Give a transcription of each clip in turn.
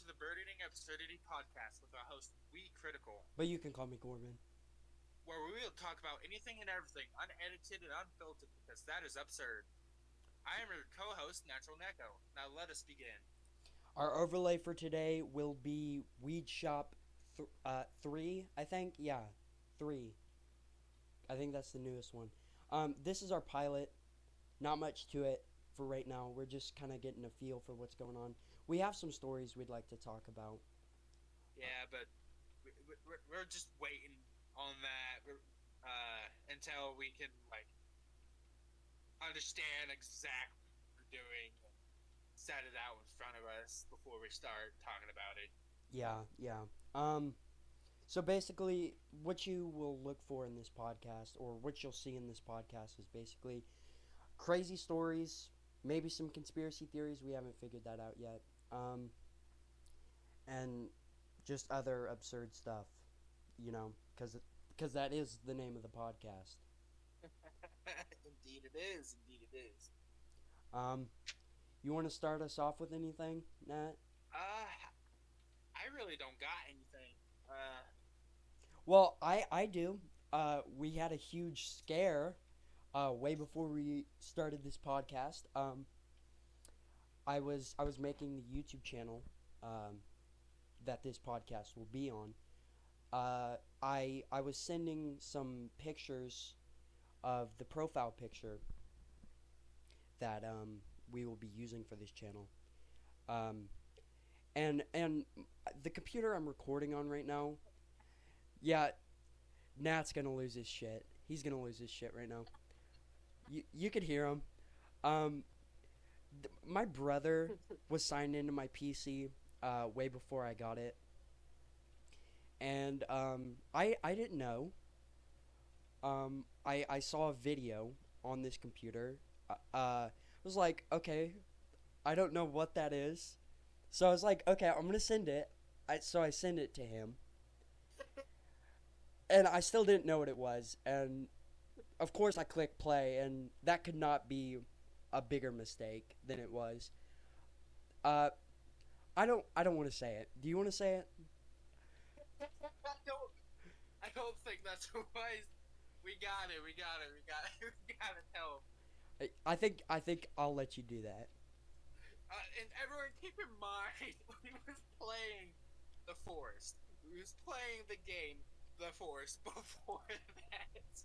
to the Burdening Absurdity Podcast with our host, Weecritikal, But you can call me Corbin. where we will talk about anything and everything, unedited and unfiltered, because that is absurd. I am your co-host, Natural Neko. Now let us begin. Our overlay for today will be Weed Shop 3, I think. Yeah, 3. I think that's the newest one. This is our pilot. Not much to it for right now. We're just kind of getting a feel for what's going on. We have some stories we'd like to talk about. Yeah, but we're just waiting on that until we can understand exactly what we're doing and set it out in front of us before we start talking about it. Yeah. So basically, what you will look for in this podcast, or what you'll see in this podcast, is basically crazy stories, maybe some conspiracy theories. We haven't figured that out yet. And just other absurd stuff, because that is the name of the podcast. Indeed it is. Indeed it is. Um, you want to start us off with anything, Nat? I really don't got anything. Well, I do. We had a huge scare way before we started this podcast. I was making the YouTube channel that this podcast will be on. I was sending some pictures of the profile picture that we will be using for this channel. And the computer I'm recording on right now, yeah, Nat's gonna lose his shit. He's gonna lose his shit right now. You could hear him. Um, my brother was signed into my PC way before I got it, and I didn't know. I saw a video on this computer. I was like, okay, I don't know what that is. So I was like, okay, I'm gonna send it. So I send it to him, and I still didn't know what it was. And of course, I clicked play, and that could not be a bigger mistake than it was. Uh, I don't want to say it. Do you want to say it? I don't think that's wise. We got it. We got it. We got it. We gotta tell him. I think I'll let you do that. And everyone, keep in mind, we was playing the Forest. We was playing the game, the Forest, before that.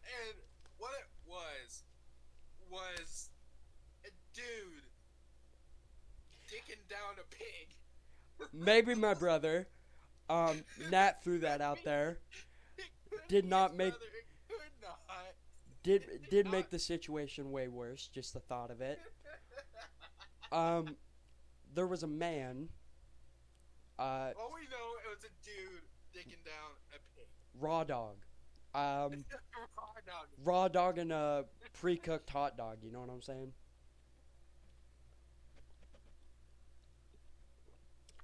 And what it was a dude dicking down a pig. Maybe my brother. Nat threw that out there. Did not make Could not. did make the situation way worse. Just the thought of it. There was a man. All we know, it was a dude dicking down a pig. Raw dog. Raw dog. Raw dog and a pre-cooked hot dog. You know what I'm saying?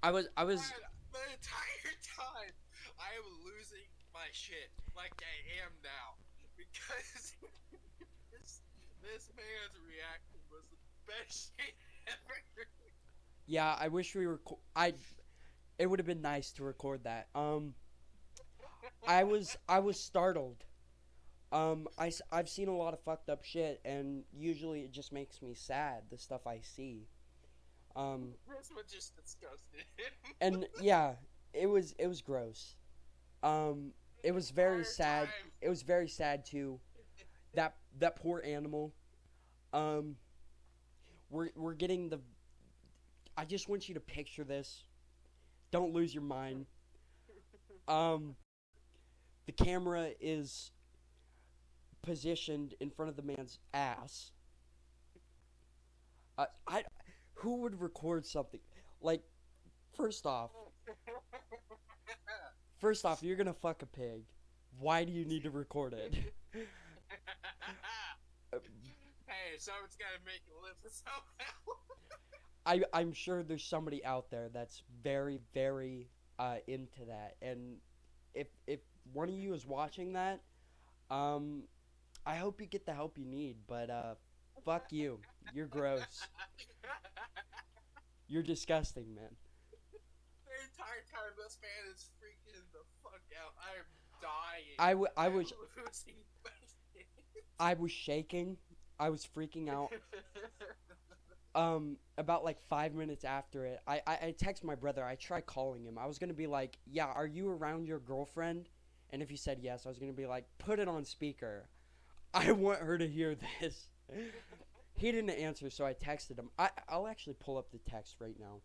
I was The entire time, I am losing my shit like I am now because this man's reaction was the best shit ever. yeah. I wish we were. It would have been nice to record that. I was startled. I've seen a lot of fucked up shit, and usually it just makes me sad, the stuff I see. This one just disgusted him. And yeah, it was gross. It was very sad. Time. It was very sad too. That poor animal. Um, we're getting the. I just want you to picture this. Don't lose your mind. Um, the camera is positioned in front of the man's ass. I who would record something like first off, you're gonna fuck a pig. Why do you need to record it? Hey, someone's gotta make a living somehow. I'm sure there's somebody out there that's very very into that, and if one of you is watching that, I hope you get the help you need. But fuck you. You're gross. You're disgusting, man. The entire time this man is freaking the fuck out. I am dying. I I'm was losing my shit. I was shaking. I was freaking out. About like 5 minutes after it, I text my brother. I tried calling him. I was gonna be like, yeah, are you around your girlfriend? And if he said yes, I was gonna be like, put it on speaker. I want her to hear this. He didn't answer, so I texted him. I'll actually pull up the text right now.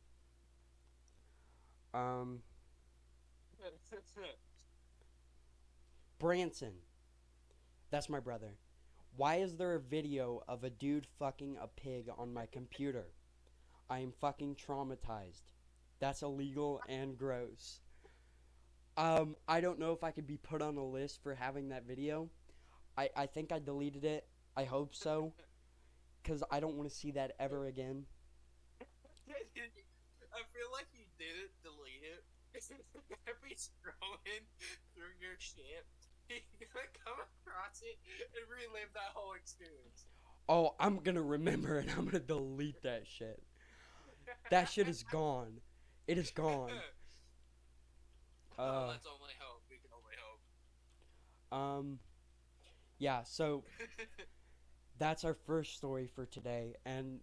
Branson. That's my brother. Why is there a video of a dude fucking a pig on my computer? I am fucking traumatized. That's illegal and gross. I don't know if I could be put on a list for having that video. I think I deleted it. I hope so. Because I don't want to see that ever again. I feel like you didn't delete it. If we scrolling through your shit, you're gonna come across it and relive that whole experience. Oh, I'm gonna remember and I'm gonna delete that shit. That shit is gone. It is gone. Let's only hope. We can only hope. Yeah, so that's our first story for today, and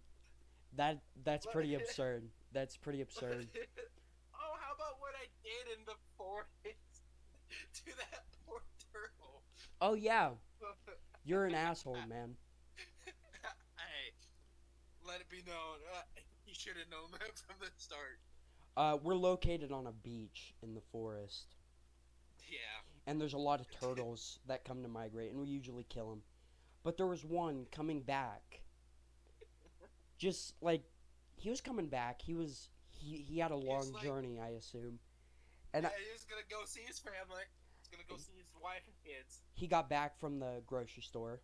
that's pretty absurd. That's pretty absurd. Oh, how about what I did in the forest to that poor turtle? Oh yeah, you're an asshole, man. Hey, let it be known. You should have known that from the start. We're located on a beach in the forest. Yeah. And there's a lot of turtles that come to migrate, and we usually kill them. But there was one coming back. Just like he was coming back. He had a long journey, I assume. And yeah, he was gonna go see his family. He's gonna go see his wife and kids. He got back from the grocery store,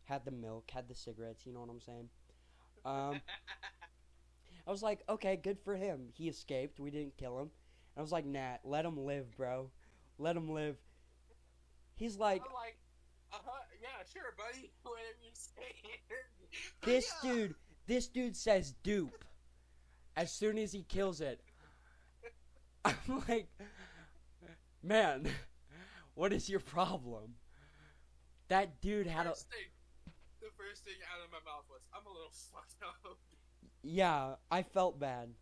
had the milk, had the cigarettes. You know what I'm saying? I was like, okay, good for him. He escaped. We didn't kill him. And I was like, nah, let him live, bro. Let him live. He's like, I'm like, yeah, sure, buddy. Whatever you say. This dude says dupe as soon as he kills it. I'm like, man, what is your problem? That dude had the first thing out of my mouth was, I'm a little fucked up. Yeah, I felt bad.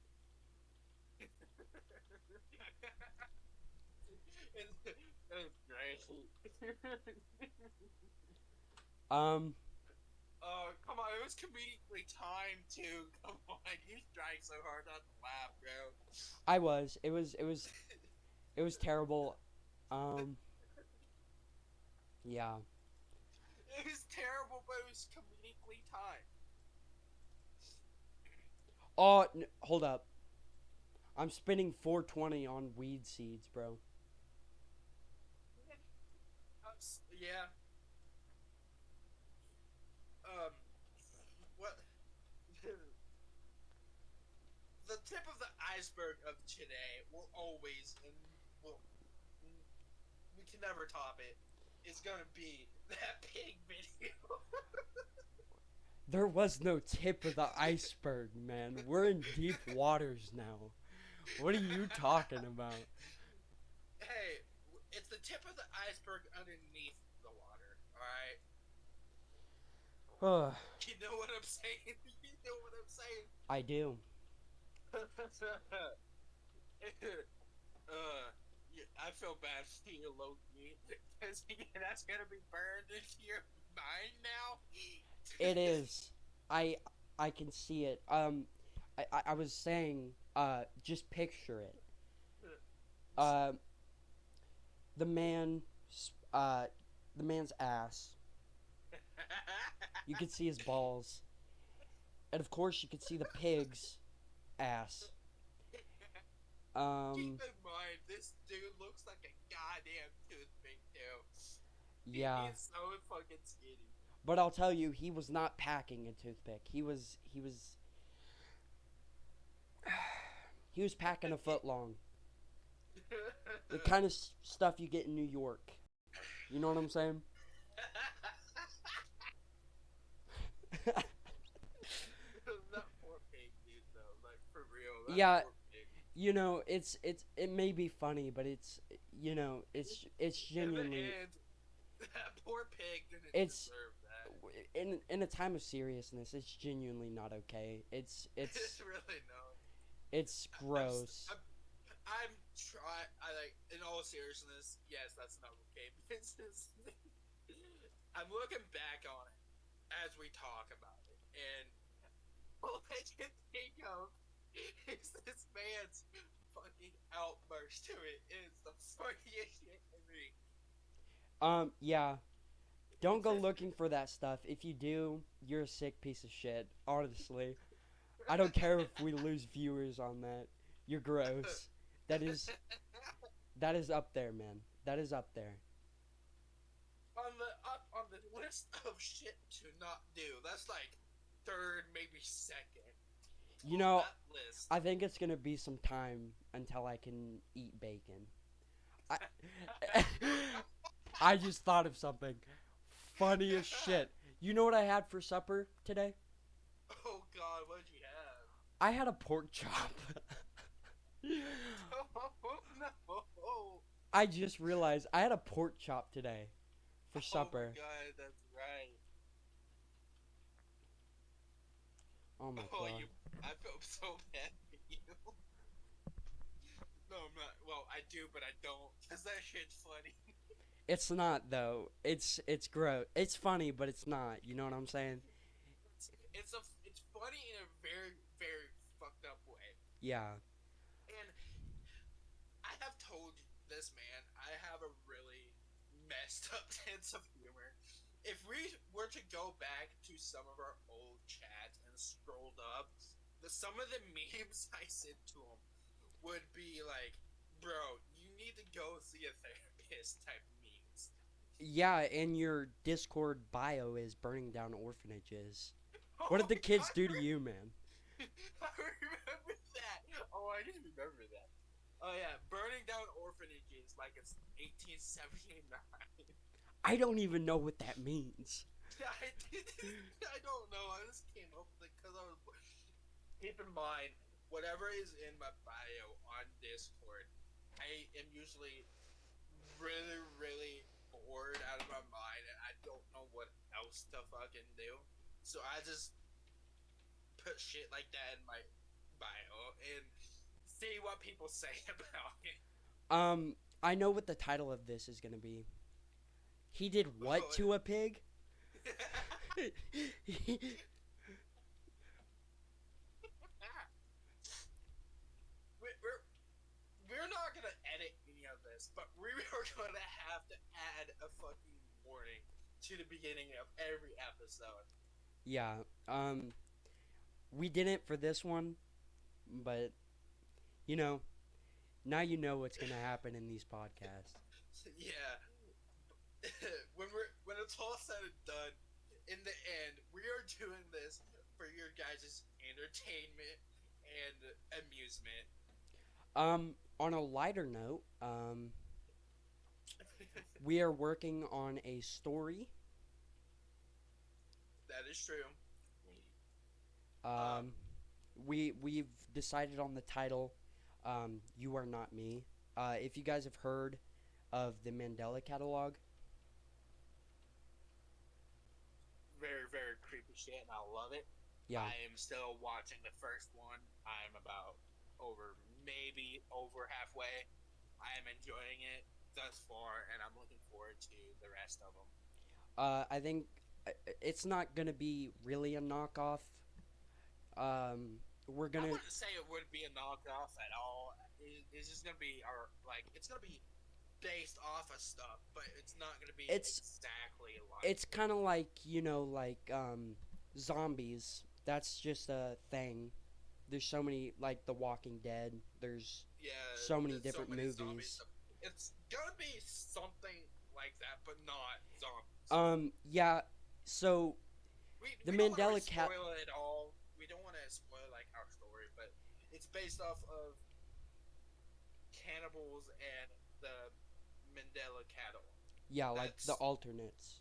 It's great. Come on, it was comedically timed too. Come on, you trying so hard not to laugh, bro. I was. It was terrible. Yeah. It was terrible, but it was comedically timed. Oh, hold up. I'm spending $4.20 on weed seeds, bro. Yeah. What? The tip of the iceberg of today will always, and we can never top it, is gonna be that pig video. There was no tip of the iceberg, man. We're in deep waters now. What are you talking about? Hey, it's the tip of the iceberg underneath the water, alright? You know what I'm saying? You know what I'm saying? I do. I feel bad for you, Loki, because that's gonna be burned into your mind now. It is. I can see it. I was saying, just picture it. The man's ass. You could see his balls. And of course you could see the pig's ass. Keep in mind, this dude looks like a goddamn toothpick, too. Yeah. He's so fucking skinny. But I'll tell you, he was not packing a toothpick. He was packing a foot long. The kind of stuff you get in New York. You know what I'm saying? Yeah, poor pig. it may be funny, but it's In the genuinely end, that poor pig didn't it's deserve that. in a time of seriousness, it's genuinely not okay. It's It's really no. it's I'm, s- gross. I'm try. I like. In all seriousness, yes, that's not okay. Because I'm looking back on it as we talk about it, and all I can think of is this man's fucking outburst to it is the funniest shit to me. Yeah. Don't go looking for that stuff. If you do, you're a sick piece of shit. Honestly, I don't care if we lose viewers on that. You're gross. That is up there, man. That is up there. On the list of shit to not do, that's like third, maybe second You on know, that list. I think it's gonna be some time until I can eat bacon. I I just thought of something funny as shit. You know what I had for supper today? Oh God, what'd you have? I had a pork chop. Oh no! I just realized I had a pork chop today for supper. Oh my God, that's right. Oh my Oh, god. I feel so bad for you. No, I'm not. Well, I do, but I don't, cause that shit's funny. It's not though. It's gross. It's funny, but it's not. You know what I'm saying? It's funny in a very very fucked up way. Yeah. And I have told this man I have a really messed up sense of humor. If we were to go back to some of our old chats and scrolled up, some of the memes I sent to him would be like, "Bro, you need to go see a therapist" type memes. Yeah, and your Discord bio is burning down orphanages. What Oh did the my kids God, do to you, man? I remember that. Oh, I didn't remember that. Oh yeah, burning down orphanages like it's 1879. I don't even know what that means. I don't know. I just came up with it because I was. Keep in mind, whatever is in my bio on Discord, I am usually really, really bored out of my mind, and I don't know what else to fucking do. So I just put shit like that in my bio and see what people say about it. I know what the title of this is gonna be. He did what to a pig? We're not gonna edit any of this, but we are gonna have to add a fucking warning to the beginning of every episode. Yeah. We didn't for this one, but you know, now you know what's gonna happen in these podcasts. Yeah. When it's all said and done, in the end, we are doing this for your guys' entertainment and amusement. On a lighter note, we are working on a story. That is true. We've decided on the title. You Are Not Me. If you guys have heard of the Mandela Catalog. Very, very creepy shit, and I love it. Yeah. I am still watching the first one. I'm about maybe over halfway. I am enjoying it thus far, and I'm looking forward to the rest of them. I think it's not gonna be really a knockoff. We're I gonna. wouldn't say it would be a knockoff at all. It's just gonna be it's gonna be based off of stuff, but it's not gonna be exactly like. It's kind of like zombies. That's just a thing. There's so many like The Walking Dead. There's so many different movies. It's gonna be something like that, but not zombies. Yeah. So the we don't Mandela spoil it all. We don't want to spoil like our story, but it's based off of cannibals and the Mandela cattle. Yeah, like the alternates.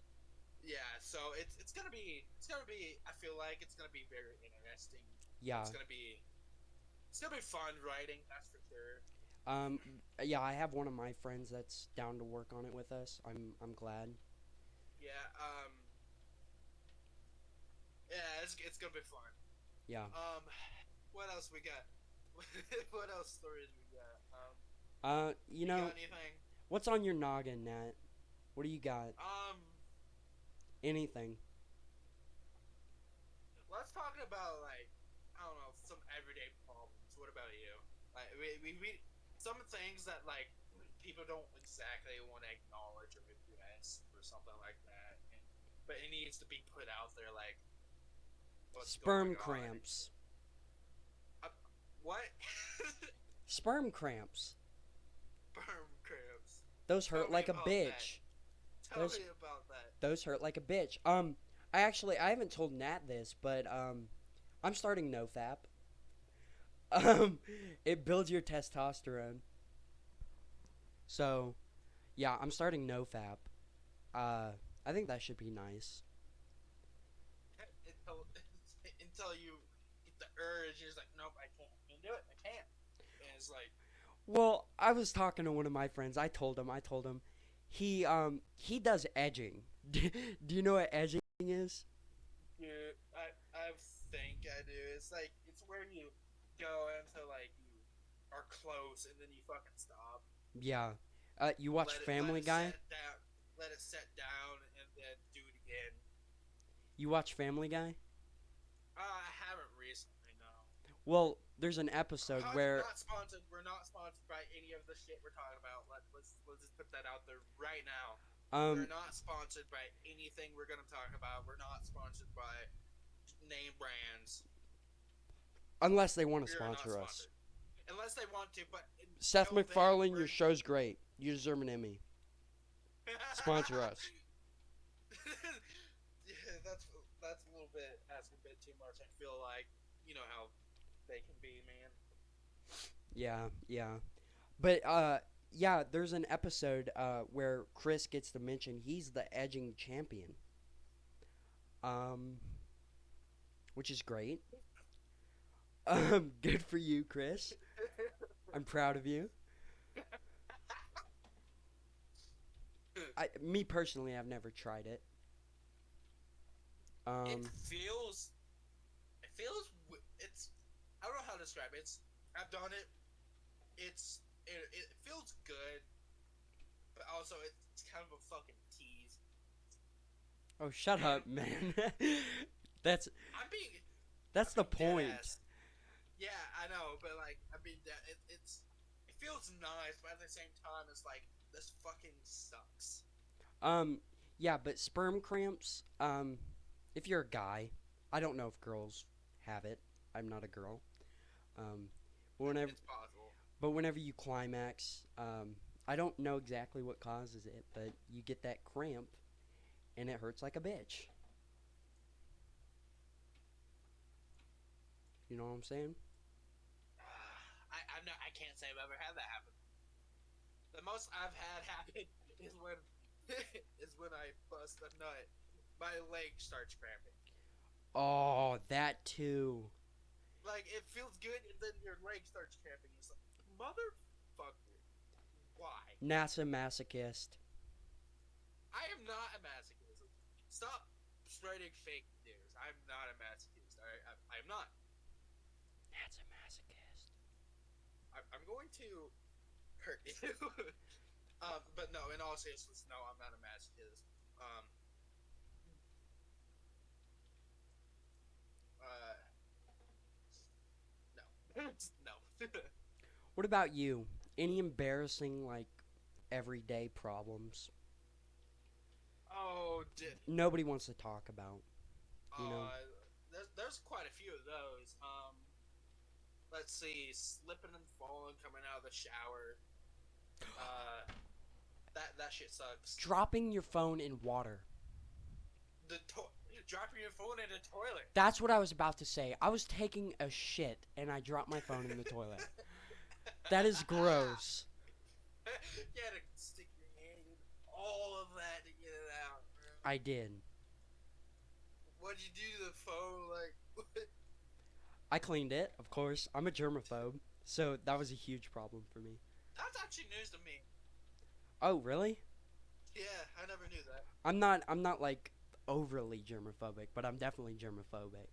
Yeah, so it's gonna be I feel like it's gonna be very interesting. Yeah. It's gonna be It's gonna be fun writing, that's for sure. Yeah, I have one of my friends that's down to work on it with us. I'm glad. Yeah. Yeah, it's gonna be fun. Yeah. What else we got? What else stories we got? You You know, got anything? what's on your noggin, Nat? What do you got? Anything? Let's talk about like I don't know some everyday problems. What about you? Like we some things that like people don't exactly want to acknowledge or address or something like that, but it needs to be put out there. Like what's Sperm going on? cramps. What? Sperm cramps. Sperm cramps. Those hurt Tell like me a about bitch. that. Tell me about that. Those hurt like a bitch. I haven't told Nat this, but I'm starting NoFap. It builds your testosterone. So, yeah, I'm starting NoFap. I think that should be nice. Until you get the urge, you're just like, nope, I can't do it. I can't. And it's like, Well, I was talking to one of my friends. I told him he does edging. Do you know what edging is? dude, I think I do. It's like it's where you go until like you are close and then you fucking stop. Yeah. You watch Family Guy? Let it set down and then do it again. You watch Family Guy? I haven't recently, no. Well, there's an episode where We're not sponsored by any of the shit we're talking about. Let's just put that out there right now. We're not sponsored by anything we're gonna talk about. We're not sponsored by name brands. unless they want to We are not sponsor us. sponsored. Unless they want to, but Seth until then, MacFarlane, your we're- show's great. You deserve an Emmy. Sponsor us. Yeah, that's a little bit asking a bit too much. I feel like you know how they can be, man. Yeah. But yeah, there's an episode where Chris gets to mention he's the edging champion. Which is great. Good for you, Chris. I'm proud of you. Me personally, I've never tried it. It feels. It's. I don't know how to describe it. I've done it. It feels good, but also it's kind of a fucking tease. Oh, shut up, man. That's I'm being. the point. Deadass. Yeah, I know, but like it feels nice, but at the same time, it's like this fucking sucks. Yeah, but sperm cramps. If you're a guy, I don't know if girls have it. I'm not a girl. It's possible. But whenever you climax, I don't know exactly what causes it, but you get that cramp, and it hurts like a bitch. You know what I'm saying? I can't say I've ever had that happen. The most I've had happen is when I bust a nut. My leg starts cramping. Oh, that too. Like it feels good, and then your leg starts cramping. It's like motherfucker, why? NASA masochist. I am not a masochist. Stop spreading fake news. I'm not a masochist. I'm not. NASA masochist. I'm going to hurt you. But no, in all seriousness, no, I'm not a masochist. No. No. What about you? Any embarrassing, like, everyday problems? Oh, Nobody wants to talk about. You know? There's quite a few of those. Let's see, slipping and falling coming out of the shower. That shit sucks. Dropping your phone in water. Dropping your phone in a toilet. That's what I was about to say. I was taking a shit and I dropped my phone in the toilet. That is gross. You had to stick your hand in all of that to get it out, bro. I did. What'd you do to the phone? Like, I cleaned it, of course. I'm a germaphobe, so that was a huge problem for me. That's actually news to me. Oh, really? Yeah, I never knew that. I'm not like overly germophobic, but I'm definitely germophobic.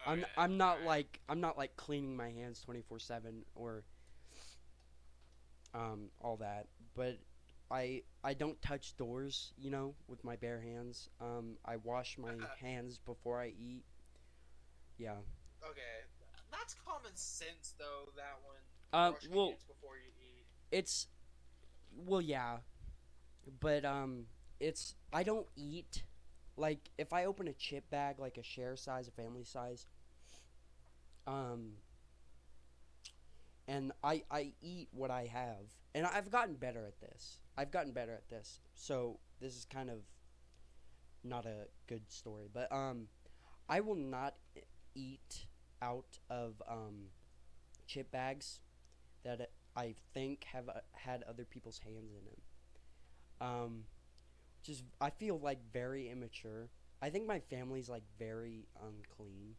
I'm Okay, I'm not alright. like I'm not like cleaning my hands 24/7 or all that, but I don't touch doors, with my bare hands. I wash my hands before I eat. Yeah. Okay, that's common sense though. That one, wash your Well, hands before you eat. it's well, yeah, but it's I don't eat like if I open a chip bag like a share size, a family size, um, and I eat what I have, and I've gotten better at this. I've gotten better at this, so this is kind of not a good story, but I will not eat out of chip bags that I think have had other people's hands in them. Just I feel like very immature. I think my family's like very unclean.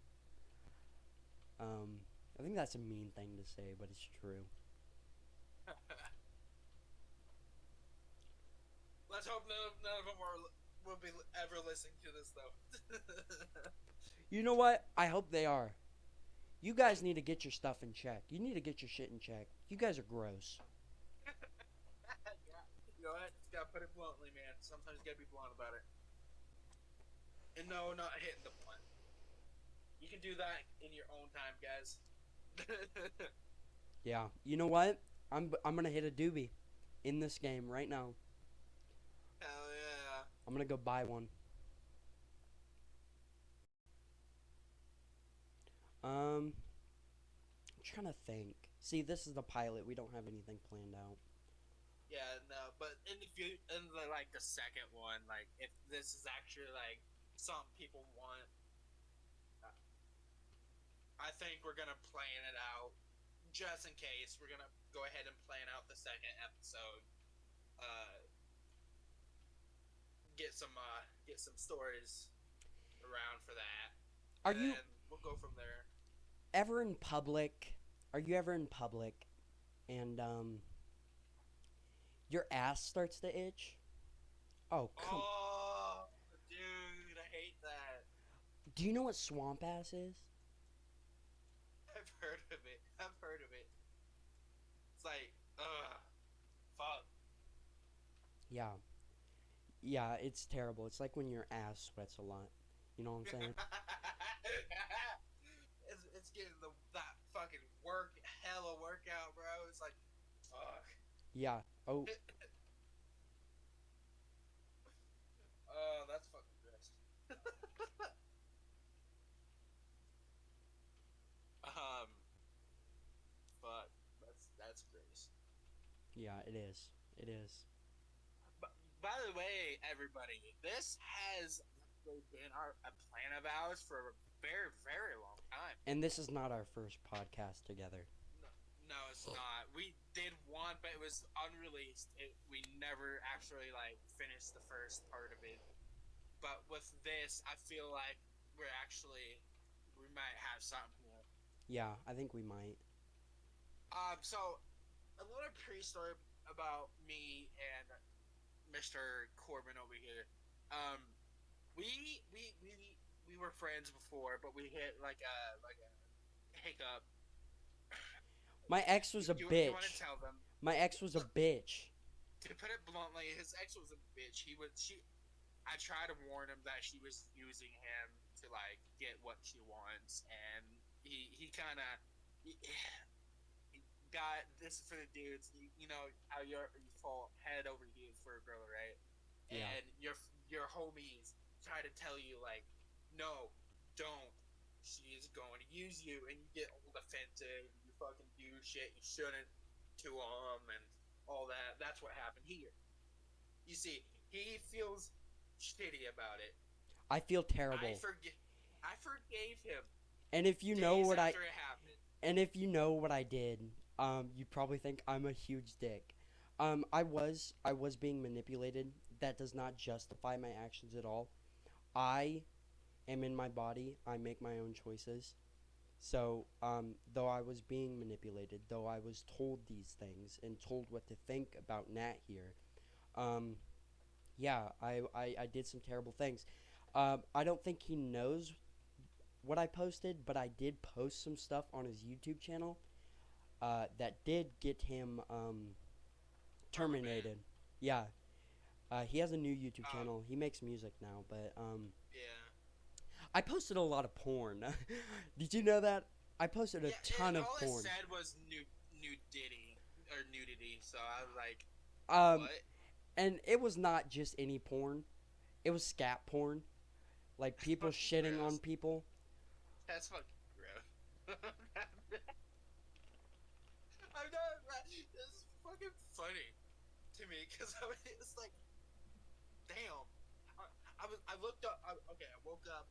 Um, I think that's a mean thing to say, but it's true. Let's hope none of them will be ever listening to this though. You know what? I hope they are. You guys need to get your stuff in check. You need to get your shit in check. You guys are gross. Yeah. You know what? You gotta put it bluntly, man. Sometimes you gotta be blunt about it. And no, not hitting the blunt. You can do that in your own time, guys. Yeah. You know what? I'm gonna hit a doobie in this game right now. Hell yeah. I'm gonna go buy one. I'm trying to think. See, this is the pilot. We don't have anything planned out. Yeah, no, but in the second one, like if this is actually like something people want, uh, I think we're gonna plan it out just in case. We're gonna go ahead and plan out the second episode. Uh, get some stories around for that, Are and you then we'll go from there. ever in public? Are you ever in public and your ass starts to itch? Oh, come. Oh, dude, I hate that. Do you know what swamp ass is? I've heard of it. I've heard of it. It's like, fuck. Yeah. Yeah, it's terrible. It's like when your ass sweats a lot. You know what I'm saying? It's getting that fucking hella workout, bro. It's like, fuck. Yeah. Oh, Oh, that's fucking gross. um, fuck. That's gross. yeah, it is. It is. But by the way, everybody, this has been a plan of ours for a very, very long time. And this is not our first podcast together. No, no, it's not. We did one, but it was unreleased. We never actually like finished the first part of it. But with this, I feel like we might have something here. Yeah, I think we might. So a little pre-story about me and Mr. Corbin over here. Um, we were friends before, but we hit like a hiccup. My ex was a You want to bitch. tell them? My ex was a bitch. To put it bluntly, his ex was a bitch. She. I tried to warn him that she was using him to like get what she wants, and he kind of he got this for the dudes. You know how you fall head over heels for a girl, right? Yeah. And your homies try to tell you like, no, don't. She is going to use you, and you get all defensive. You fucking do shit you shouldn't to him, and all that. That's what happened here. You see, he feels shitty about it. I feel terrible. I forgave him And if you know days what I after it happened. and if you know what I did, you probably think I'm a huge dick. I was being manipulated. That does not justify my actions at all. I am in my body. I make my own choices. So, though I was being manipulated, though I was told these things and told what to think about Nat here, um, yeah, I did some terrible things. I don't think he knows what I posted, but I did post some stuff on his YouTube channel that did get him terminated. Yeah, he has a new YouTube channel. He makes music now, but Yeah. I posted a lot of porn. Did you know that? I posted a ton of porn. All it said was nudity, so I was like, what? And it was not just any porn. It was scat porn. Like people shitting on people. That's fucking gross. I'm not. This is fucking funny to me because it's like, damn. I looked up. Okay, I woke up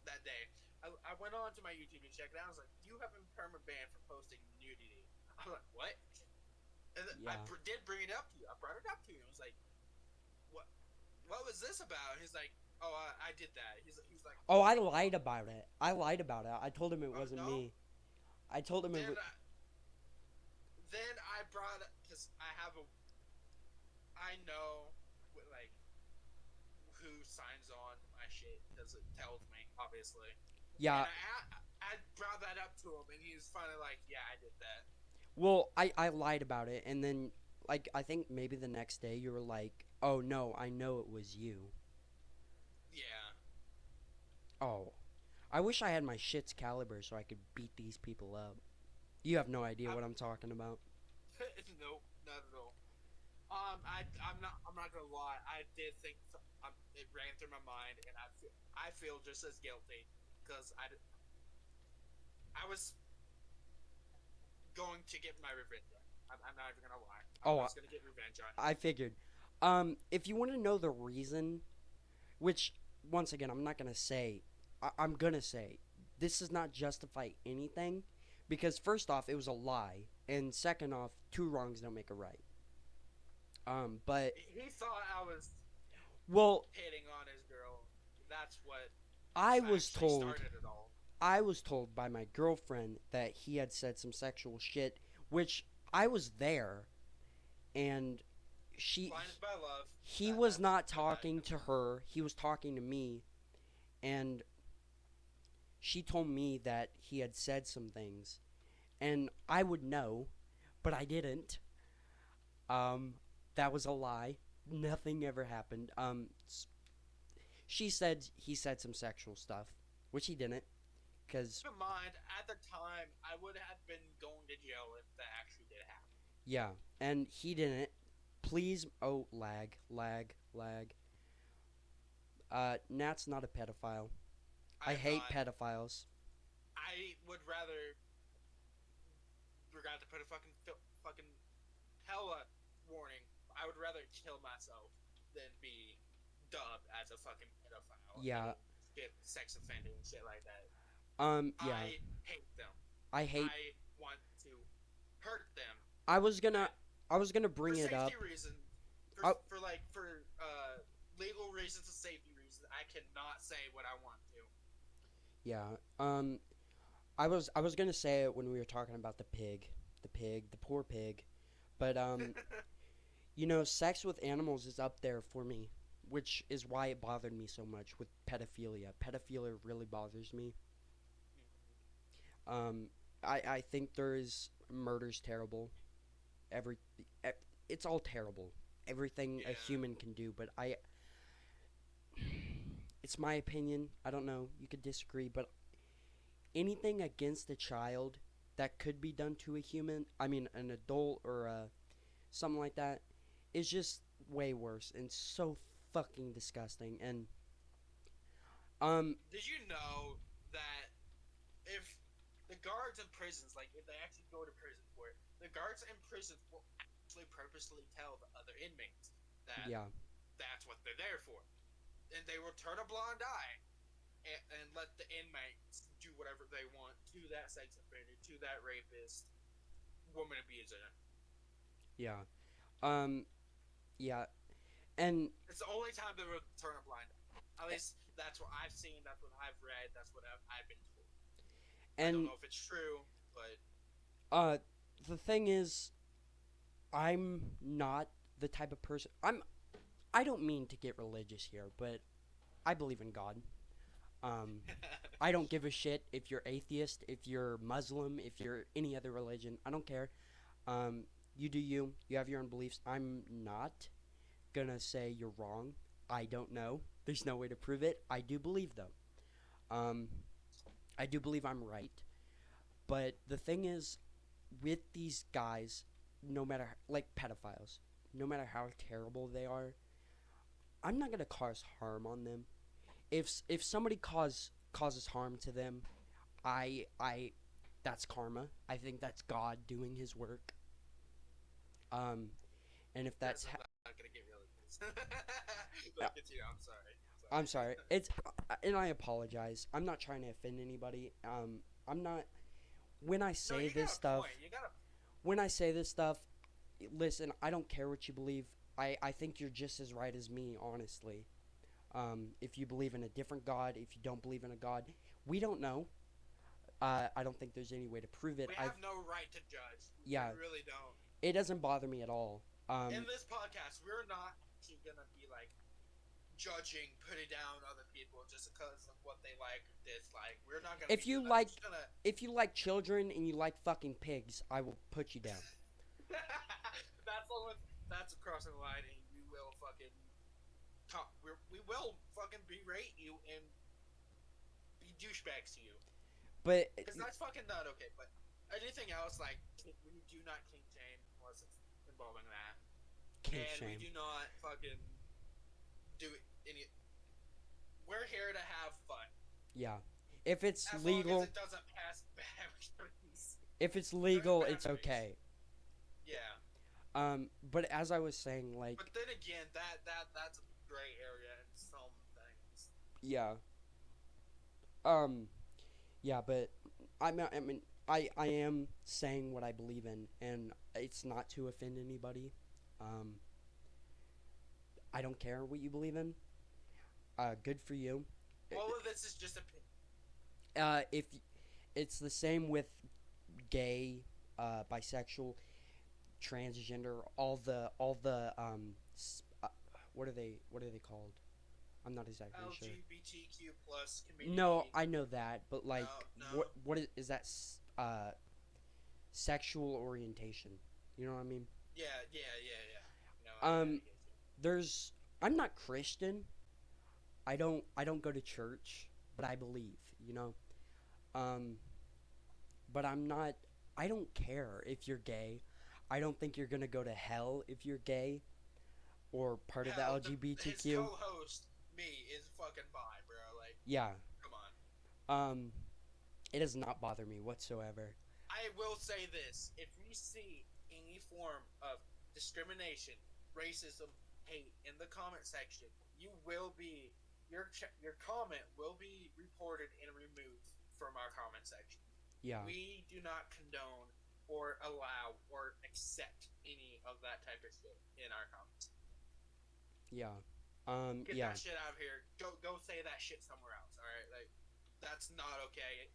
that day. I went on to my YouTube and checked it out. I was like, you have been perma-banned for posting nudity. I was like, what? And then I did bring it up to you. I brought it up to you. I was like, what was this about? He's like, oh, I did that. He's like, oh, I lied about it. I told him it wasn't me. I told him it was... Then I brought it, because I know, like, who signs on my shit, because it tells me, obviously. Yeah. And I brought that up to him, and he was finally like, yeah, I did that. Well, I lied about it, and then, like, I think maybe the next day you were like, oh, no, I know it was you. Yeah. Oh. I wish I had my shit's caliber so I could beat these people up. You have no idea what I'm talking about. Nope, not at all. I'm not gonna lie. I did think it ran through my mind, and I feel just as guilty because I was going to get my revenge on. I'm not even gonna lie. I was gonna get revenge on. I figured. If you want to know the reason, which once again I'm not gonna say, I'm gonna say this does not justify anything, because first off it was a lie, and second off, two wrongs don't make a right. But he thought I was hitting on his girl. That's what I was told. Started it all. I was told by my girlfriend that he had said some sexual shit, which I was there, and Blinded by love. He was not talking to her. He was talking to me, and she told me that he had said some things, and I would know, but I didn't. That was a lie. Nothing ever happened. She said he said some sexual stuff, which he didn't. Cause keep in mind, at the time, I would have been going to jail if that actually did happen. Yeah, and he didn't. Please, lag. Nat's not a pedophile. I hate pedophiles. I would rather put a fucking hella warning. I would rather kill myself than be dubbed as a fucking pedophile. Yeah. Get sex offended and shit like that. Yeah. I hate them. I want to hurt them. I was gonna bring it up. Reason, for legal reasons and safety reasons, I cannot say what I want to. Yeah. I was gonna say it when we were talking about the poor pig, but you know, sex with animals is up there for me, which is why it bothered me so much with pedophilia. Pedophilia really bothers me. I think murder's terrible. It's all terrible. Everything a human can do, but it's my opinion. I don't know. You could disagree, but anything against a child that could be done to a human, I mean, an adult or something like that, is just way worse and so fucking disgusting. And did you know that if the guards in prisons, like if they actually go to prison for it, the guards in prisons will actually purposely tell the other inmates that that's what they're there for, and they will turn a blind eye and let the inmates do whatever they want to that sex offender, to that rapist, woman abuser. Yeah. Yeah. And it's the only time they will turn a blind eye. At least that's what I've seen. That's what I've read. That's what I've been told. I don't And know if it's true, but the thing is, I'm not the type of person. I don't mean to get religious here, but I believe in God. I don't give a shit if you're atheist, if you're Muslim, if you're any other religion. I don't care. You do you. You have your own beliefs. I'm not gonna say you're wrong. I don't know. There's no way to prove it. I do believe though. I do believe I'm right. But the thing is, with these guys, no matter like pedophiles, no matter how terrible they are, I'm not gonna cause harm on them. If somebody causes harm to them, I that's karma. I think that's God doing His work. And if that's I'm not gonna get really but continue. I'm sorry. It's and I apologize. I'm not trying to offend anybody. I'm not. When I say this stuff, when I say this stuff, listen. I don't care what you believe. I think you're just as right as me, honestly. If you believe in a different God, if you don't believe in a God, we don't know. I don't think there's any way to prove it. We have no right to judge. Yeah, We really don't. It doesn't bother me at all. In this podcast, we're not actually gonna be like judging, putting down other people just because of what they like or dislike. We're not gonna. If you like children and you like fucking pigs, I will put you down. That's crossing the line, and we will fucking talk. We will fucking berate you and be douchebags to you. But because that's fucking not okay. But anything else, like we do not kink shame unless it's involving that. Kink and shame. we do not fucking do any. We're here to have fun. Yeah. If it's as legal, long as it doesn't pass boundaries. If it's legal, it's okay. Yeah. But as I was saying, like. But then again, that's a gray area in some things. Yeah. Yeah, but I am saying what I believe in, and it's not to offend anybody. I don't care what you believe in. Good for you. All of this is just opinion. If it's the same with gay, bisexual, transgender, all the what are they called? I'm not exactly sure. LGBTQ plus community. No, I know that, but like, no. what is that? Sexual orientation. You know what I mean? Yeah. No, I'm not Christian. I don't go to church, but I believe. You know. But I'm not. I don't care if you're gay. I don't think you're gonna go to hell if you're gay, or part of the LGBTQ. His co-host, me, is fucking bi, bro. Like, yeah. Come on. It does not bother me whatsoever. I will say this: if we see any form of discrimination, racism, hate in the comment section, your comment will be reported and removed from our comment section. Yeah. We do not condone or allow or accept any of that type of shit in our comments. Yeah. Get that shit out of here. Go say that shit somewhere else. All right, like that's not okay.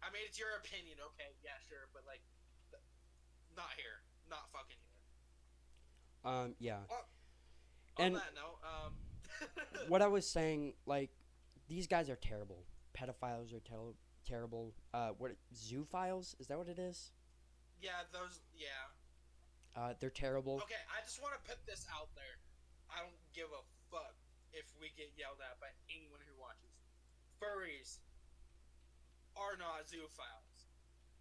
I mean, it's your opinion, okay? Yeah, sure, but like, not here, not fucking here. Yeah. On that note, what I was saying, like, these guys are terrible. Pedophiles are terrible. What zoophiles? Is that what it is? Yeah, those. Yeah. They're terrible. Okay, I just want to put this out there. I don't give a fuck if we get yelled at by anyone who watches. Furries are not zoophiles.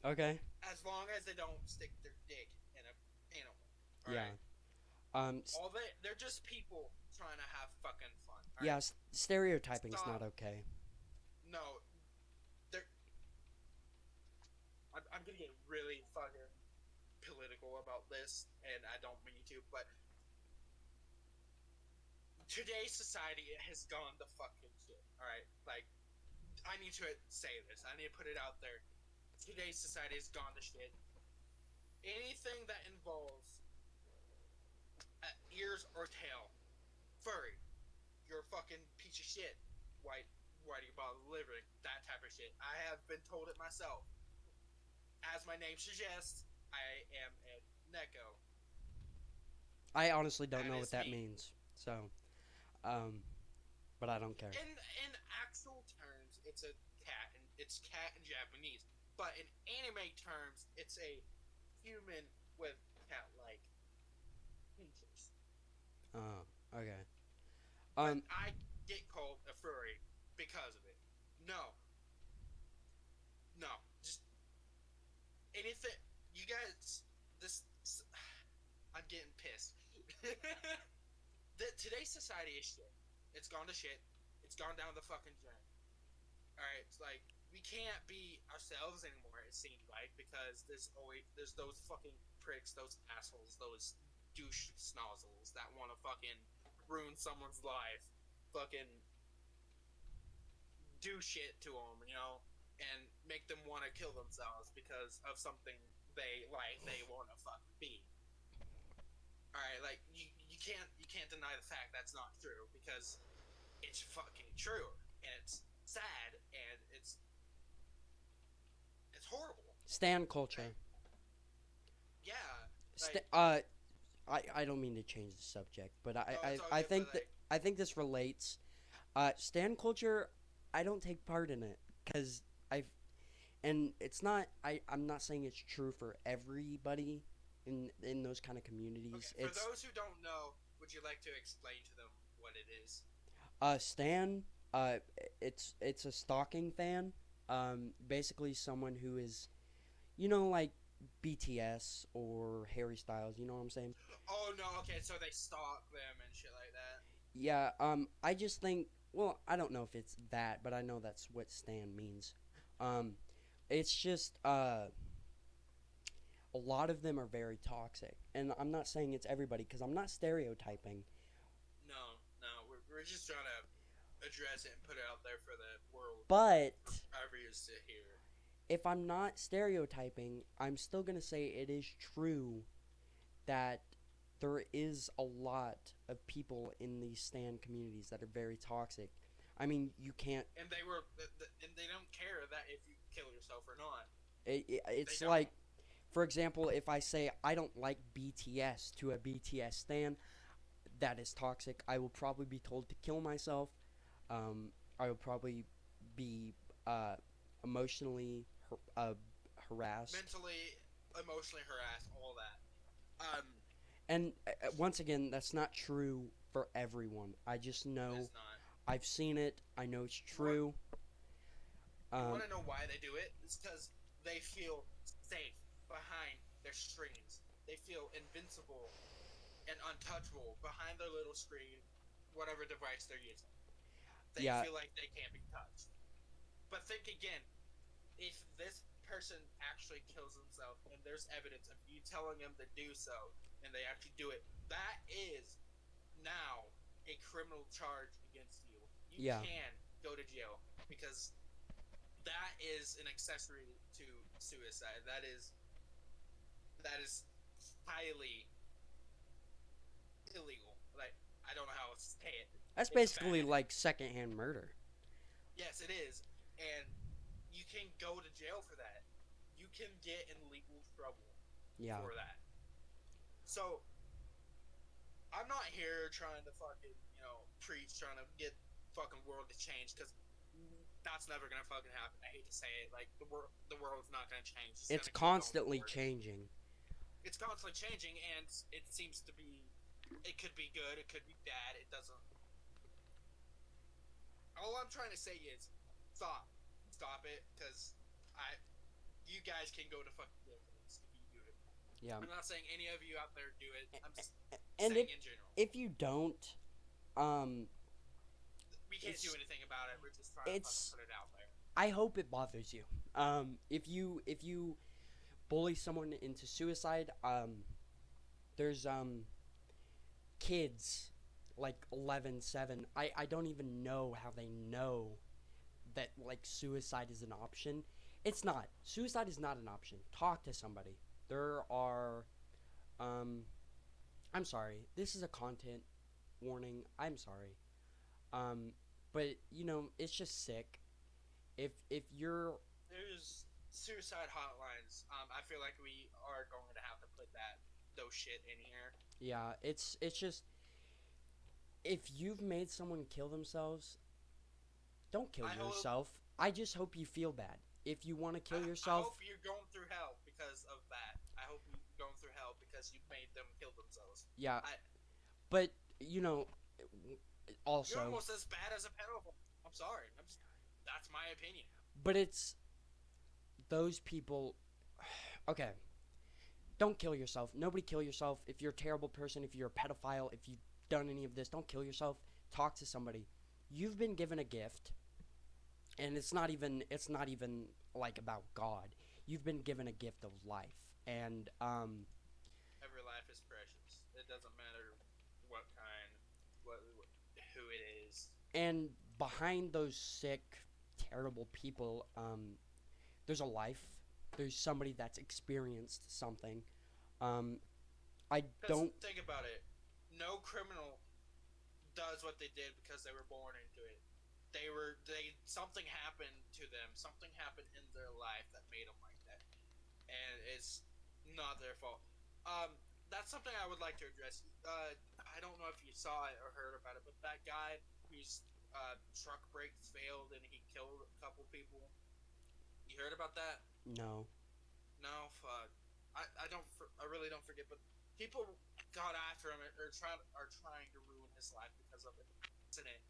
Okay. As long as they don't stick their dick in an animal. Yeah. Right? They're just people trying to have fucking fun. Yeah, stereotyping is not okay. No. I'm gonna get really fucking political about this, and I don't mean to, but today's society has gone to fucking shit. Alright? Like, I need to say this. I need to put it out there. Today's society has gone to shit. Anything that involves ears or tail, furry, you're a fucking piece of shit. White Why do you bother living? That type of shit. I have been told it myself. As my name suggests, I am a Neko. I honestly don't That know is what that me. means. So, um, but I don't care. In actual terms, it's a cat, and it's cat in Japanese. But in anime terms, it's a human with cat-like features. Oh, okay. But Um, I get called a furry because of it. No, no, just anything. You guys, this, I'm getting pissed. Today's society is shit. It's gone to shit. It's gone down the fucking drain. All right, it's like we can't be ourselves anymore. It seems like because there's those fucking pricks, those assholes, those douche snozzles that want to fucking ruin someone's life, fucking do shit to them, and make them want to kill themselves because of something they want to fucking be. All right, like you can't deny the fact that's not true because it's fucking true and it's sad and it's horrible. stan culture. Like, yeah, like St- I don't mean to change the subject, but no, it's all I good. But think that like, I think this relates. Stan culture, I don't take part in it because and it's not. I'm not saying it's true for everybody in those kind of communities. okay, for It's those who don't know, would you like to explain to them what it is? Stan. It's a stalking fan. Basically someone who is, like BTS or Harry Styles. You know what I'm saying? Oh no, okay, so they stalk them and shit like that. Yeah. I just think. Well, I don't know if it's that, but I know that's what Stan means. Um, it's just a lot of them are very toxic, and I'm not saying it's everybody because I'm not stereotyping. No, no, we're just trying to address it and put it out there for the world, But for others to hear. if I'm not stereotyping, I'm still gonna say it is true that there is a lot of people in these Stan communities that are very toxic. I mean, you can't. And and they don't care that if you kill yourself or not. They It's don't. like, for example, if I say I don't like BTS to a BTS stan, that is toxic. I will probably be told to kill myself. Um, I will probably be emotionally harassed. Mentally, emotionally harassed, all that. And once again, that's not true for everyone. I just It know is not. I've seen it. I know it's true. You Um, want to know why they do it? It's because they feel safe behind their screens. They feel invincible and untouchable behind their little screen, whatever device they're using. They yeah, feel like they can't be touched. But think again, if this person actually kills themselves and there's evidence of you telling them to do so and they actually do it, that is now a criminal charge against you. You yeah. can go to jail because that is an accessory to suicide. That is highly illegal. Like, I don't know how to say it. That's It's basically bad. like secondhand murder. Yes, it is. And you can go to jail for that. You can get in legal trouble Yeah, for that. So, I'm not here trying to fucking, preach, trying to get fucking world to change because that's never gonna fucking happen. I hate to say it. Like, the world's not gonna change. It's it's gonna keep going constantly forward. changing. It's constantly changing, and it seems to be. It could be good. It could be bad. It doesn't. All I'm trying to say is, stop it, because I, you guys can go to fucking jail for this if you do it. Yeah, I'm not saying any of you out there do it. I'm just and saying in general. if you don't, um, We can't do it's anything about it. We're just trying to fucking it's. put it out there. I hope it bothers you. If you bully someone into suicide, there's kids like 11, 7. I don't even know how they know that like suicide is an option. It's not. Suicide is not an option. Talk to somebody. There are I'm sorry. This is a content warning. I'm sorry. Um But it's just sick. If you're There's suicide hotlines. I feel like we are going to have to put those shit in here. yeah, it's just if you've made someone kill themselves, don't kill yourself. I just hope you feel bad. If you want to kill yourself, I hope you're going through hell because of that. I hope you're going through hell because you made them kill themselves. yeah. But also, you're almost as bad as a pedophile. I'm sorry. That's my opinion. But it's those people. Okay, don't kill yourself. Nobody kill yourself. If you're a terrible person, if you're a pedophile, if you've done any of this, don't kill yourself. Talk to somebody. You've been given a gift, and it's not even like about God. You've been given a gift of life, and every life is precious. It doesn't matter what kind, who it is. And behind those sick, terrible people, there's a life. There's somebody that's experienced something. I don't think about it. No criminal does what they did because they were born into it. Something happened to them. Something happened in their life that made them like that, and it's not their fault. That's something I would like to address. I don't know if you saw it or heard about it, but that guy whose truck brakes failed and he killed a couple people. You heard about that? No. No, fuck. I really don't forget, but people got after him or are trying to ruin his life because of an incident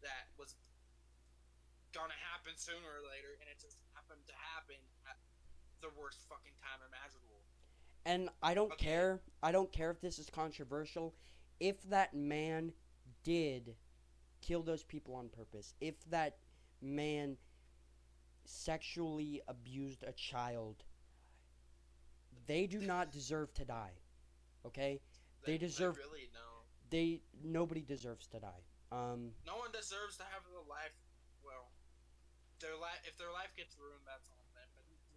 that was gonna happen sooner or later, and it just happened to happen at the worst fucking time imaginable. And I don't care. I don't care if this is controversial. If that man did kill those people on purpose, if that man sexually abused a child, they do not deserve to die. Okay? They deserve. Really, no. Nobody deserves to die. No one deserves to have their life. Well, if their life gets ruined, that's on them.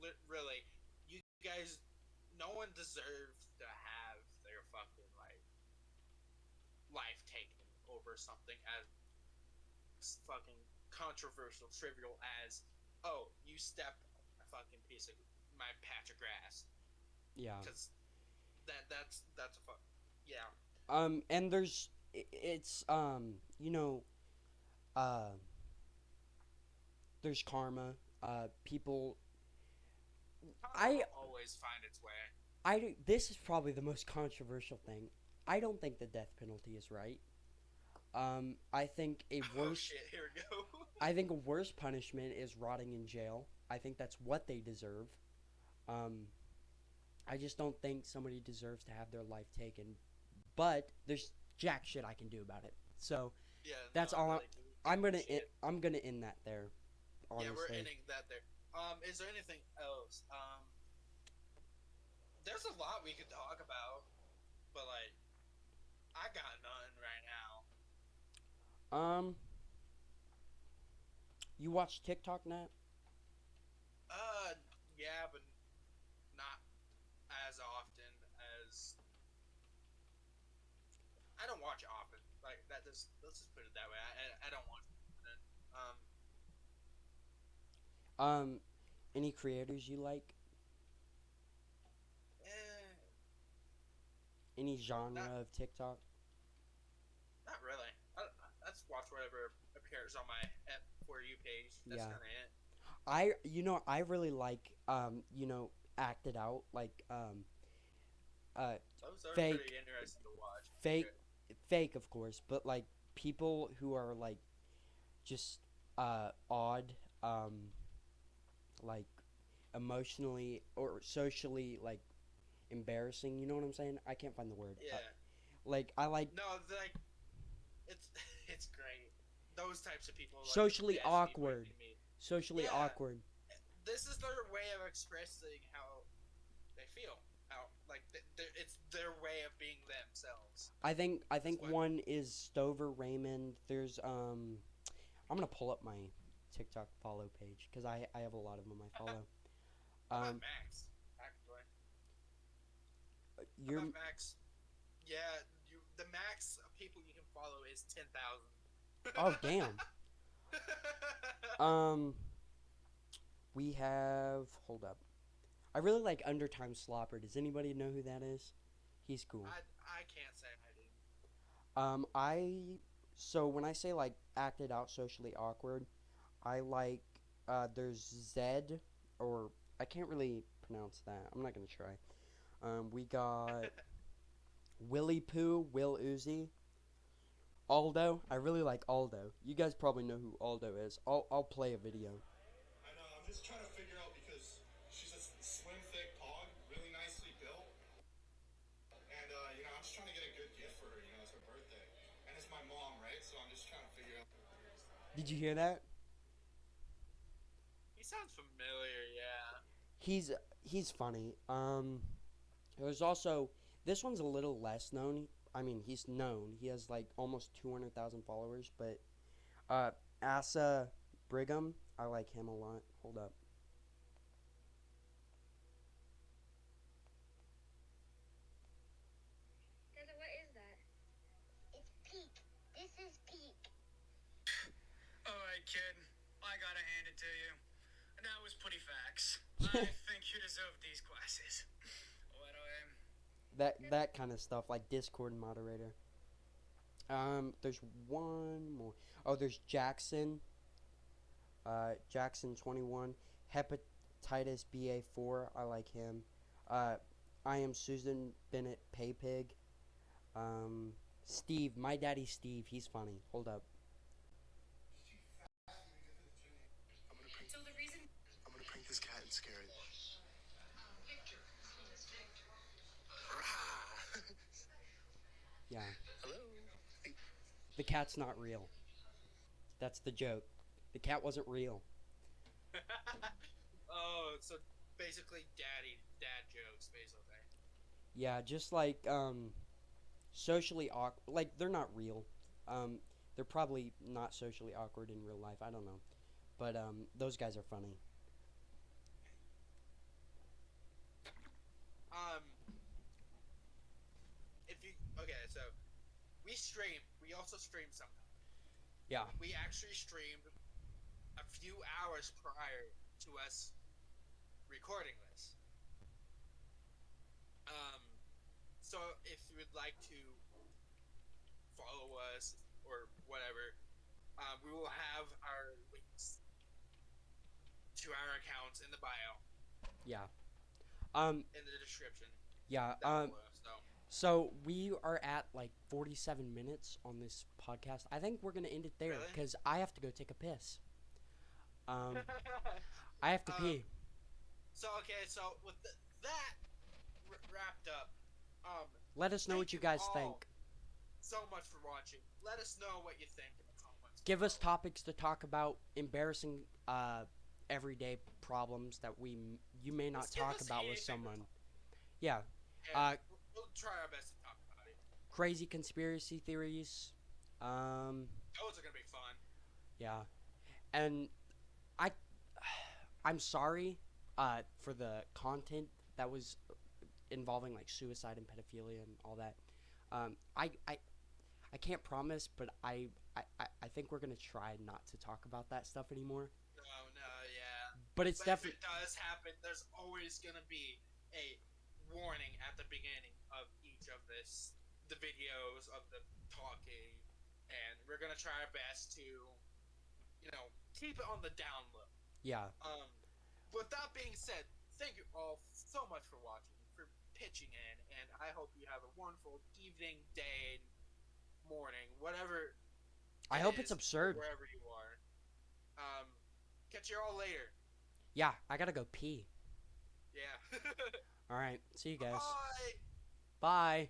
But really, you guys, no one deserves to have their fucking life taken over something as fucking controversial, trivial as, oh, you stepped on a fucking piece of my patch of grass. Yeah. Because that's a fuck. Yeah. And there's there's karma. People. I always find its way. This is probably the most controversial thing. I don't think the death penalty is right. I think a worse. Oh shit! Here we go. I think a worse punishment is rotting in jail. I think that's what they deserve. I just don't think somebody deserves to have their life taken. But there's jack shit I can do about it. So yeah, that's all. I'm gonna end that there. Honestly. Yeah, we're ending that there. Is there anything else? There's a lot we could talk about, but I got none right now. You watch TikTok, Nat? Yeah, but not as often as. I don't watch it often. Like that. Let's just put it that way. I don't watch it often. Any creators you like? Any genre of TikTok? Not really. I just watch whatever appears on my For You page. That's kind of it. I really like acted out those are fake, pretty interesting to watch. fake of course, but people who are just odd, emotionally or socially embarrassing. You know what I'm saying? I can't find the word. Yeah. I like. No, it's great. Those types of people. Socially awkward. Socially awkward. This is their way of expressing how they feel. How it's their way of being themselves. I think one is Stover Raymond. There's I'm gonna pull up my TikTok follow page because I have a lot of them I follow. Max, actually. Max. Yeah, the max of people you can follow is 10,000. Oh damn. We have. Hold up. I really like Undertime Slopper. Does anybody know who that is? He's cool. I can't say I do. So when I say like acted out socially awkward, I like there's Zed, or I can't really pronounce that. I'm not gonna try. We got Willy Poo, Will Uzi, Aldo. I really like Aldo. You guys probably know who Aldo is. I'll play a video. I know. I'm just trying to figure out because she's a slim, thick hog, really nicely built, and I'm just trying to get a good gift for her. It's her birthday, and it's my mom, right? So I'm just trying to figure out. Did you hear that? He sounds familiar, yeah. He's funny. There's also this one's a little less known. I mean, he's known. He has like almost 200,000 followers, but Asa Brigham, I like him a lot. Hold up. Dada, what is that? It's peak. This is peak. Alright, kid. I gotta hand it to you. That was pretty facts. I think you deserve these glasses. What That kind of stuff, like Discord moderator. There's one more. Oh, there's Jackson. Jackson 21. Hepatitis BA4. I like him. I am Susan Bennett Paypig. Steve, my daddy Steve. He's funny. Hold up. I'm gonna prank this cat and scare it. Yeah. Hello. The cat's not real. That's the joke. The cat wasn't real. Oh, so basically dad jokes, basically. Yeah, just like socially awkward. Like they're not real. They're probably not socially awkward in real life. I don't know, but those guys are funny. So we also stream something. Yeah. We actually streamed a few hours prior to us recording this. So if you would like to follow us or whatever, we will have our links to our accounts in the bio. Yeah. In the description. Yeah. Below, So we are at like 47 minutes on this podcast. I think we're gonna end it there because I have to go take a piss. I have to pee. So with that wrapped up, let us know what you guys think. So much for watching. Let us know what you think in the comments. Give us topics to talk about, embarrassing everyday problems that you may not talk about with someone. Yeah. We'll try our best to talk about it. Crazy conspiracy theories. Those are gonna be fun. Yeah, and I'm sorry for the content that was involving like suicide and pedophilia and all that. I can't promise, but I think we're gonna try not to talk about that stuff anymore. No, yeah. But it's definitely. If it does happen, there's always gonna be a warning at the beginning of each of the videos of the talking, and we're gonna try our best to, keep it on the down low. Yeah. With that being said, thank you all so much for watching, for pitching in, and I hope you have a wonderful evening, day, morning, whatever. I hope it's absurd. Wherever you are. Catch you all later. Yeah, I gotta go pee. Yeah. All right. See you guys. Bye. Bye.